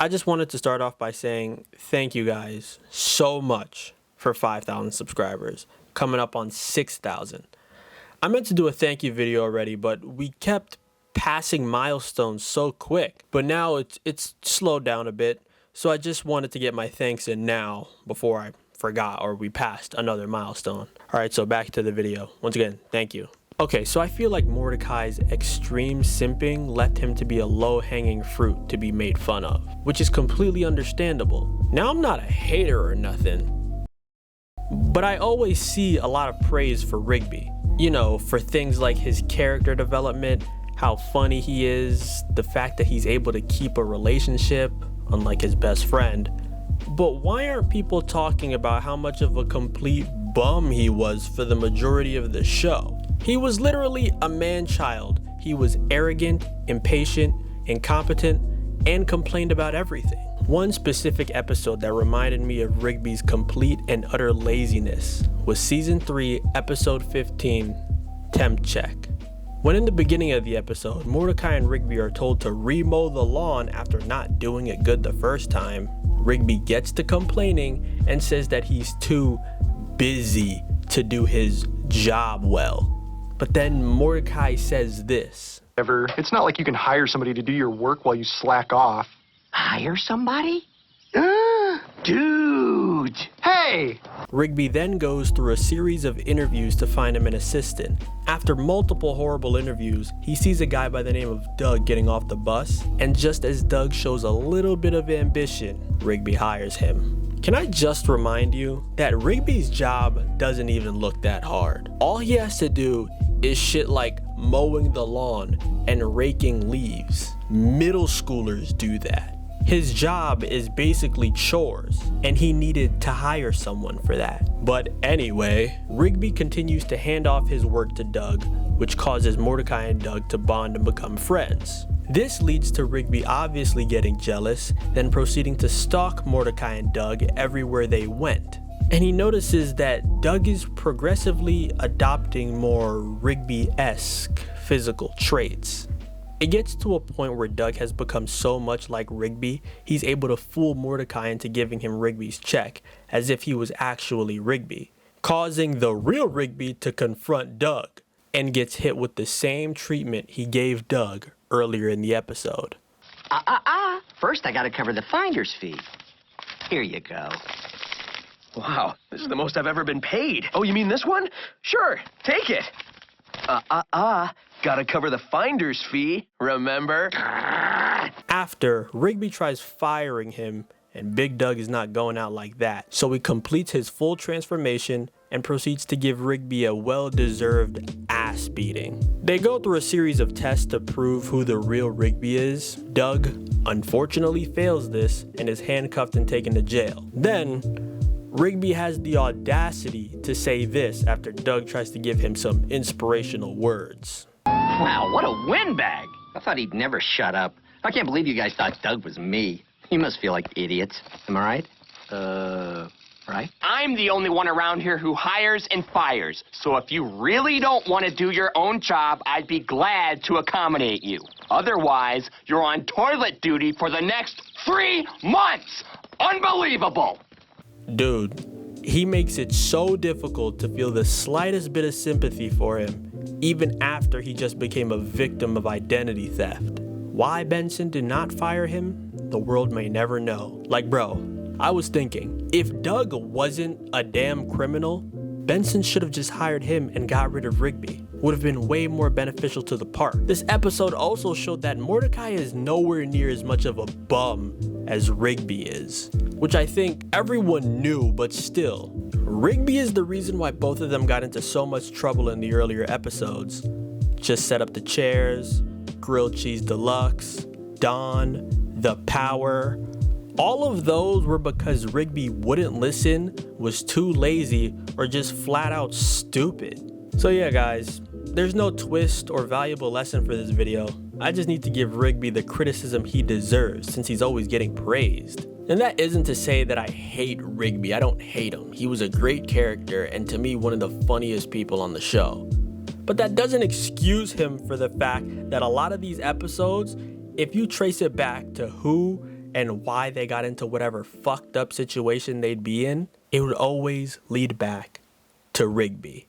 I just wanted to start off by saying thank you guys so much for 5,000 subscribers, coming up on 6,000. I meant to do a thank you video already, but we kept passing milestones so quick. But now it's slowed down a bit, so I just wanted to get my thanks in now before I forgot or we passed another milestone. Alright, so back to the video. Once again, thank you. Okay, so I feel like Mordecai's extreme simping left him to be a low-hanging fruit to be made fun of, which is completely understandable. Now, I'm not a hater or nothing, but I always see a lot of praise for Rigby. You know, for things like his character development, how funny he is, the fact that he's able to keep a relationship, unlike his best friend. But why aren't people talking about how much of a complete bum he was for the majority of the show? He was literally a man-child. He was arrogant, impatient, incompetent, and complained about everything. One specific episode that reminded me of Rigby's complete and utter laziness was Season 3, Episode 15, Temp Check. When in the beginning of the episode, Mordecai and Rigby are told to remow the lawn after not doing it good the first time, Rigby gets to complaining and says that he's too busy to do his job well. But then Mordecai says this. It's not like you can hire somebody to do your work while you slack off. Hire somebody? Dude! Hey! Rigby then goes through a series of interviews to find him an assistant. After multiple horrible interviews, he sees a guy by the name of Doug getting off the bus, and just as Doug shows a little bit of ambition, Rigby hires him. Can I just remind you that Rigby's job doesn't even look that hard. All he has to do is shit like mowing the lawn and raking leaves. Middle schoolers do that. His job is basically chores, and he needed to hire someone for that. But anyway, Rigby continues to hand off his work to Doug, which causes Mordecai and Doug to bond and become friends. This leads to Rigby obviously getting jealous, then proceeding to stalk Mordecai and Doug everywhere they went. And he notices that Doug is progressively adopting more Rigby-esque physical traits. It gets to a point where Doug has become so much like Rigby, he's able to fool Mordecai into giving him Rigby's check, as if he was actually Rigby, causing the real Rigby to confront Doug, and gets hit with the same treatment he gave Doug earlier in the episode. First I gotta cover the finder's fee. Here you go. Wow, this is the most I've ever been paid. Oh, you mean this one? Sure, take it. Gotta cover the finder's fee, remember? After, Rigby tries firing him, and Big Doug is not going out like that, so he completes his full transformation and proceeds to give Rigby a well-deserved ass beating. They go through a series of tests to prove who the real Rigby is. Doug, unfortunately, fails this and is handcuffed and taken to jail. Then, Rigby has the audacity to say this after Doug tries to give him some inspirational words. Wow, what a windbag! I thought he'd never shut up. I can't believe you guys thought Doug was me. You must feel like idiots. Am I right? Right? I'm the only one around here who hires and fires. So if you really don't want to do your own job, I'd be glad to accommodate you. Otherwise, you're on toilet duty for the next 3 months. Unbelievable! Dude, he makes it so difficult to feel the slightest bit of sympathy for him, even after he just became a victim of identity theft. Why Benson did not fire him, the world may never know. Like, bro, I was thinking, if Doug wasn't a damn criminal, Benson should have just hired him and got rid of Rigby. Would have been way more beneficial to the park. This episode also showed that Mordecai is nowhere near as much of a bum as Rigby is, which I think everyone knew, but still. Rigby is the reason why both of them got into so much trouble in the earlier episodes. Just set up the chairs, grilled cheese deluxe, Dawn, the power. All of those were because Rigby wouldn't listen, was too lazy, or just flat out stupid. So yeah guys, there's no twist or valuable lesson for this video. I just need to give Rigby the criticism he deserves since he's always getting praised. And that isn't to say that I hate Rigby. I don't hate him. He was a great character and to me one of the funniest people on the show. But that doesn't excuse him for the fact that a lot of these episodes, if you trace it back to who and why they got into whatever fucked up situation they'd be in, it would always lead back to Rigby.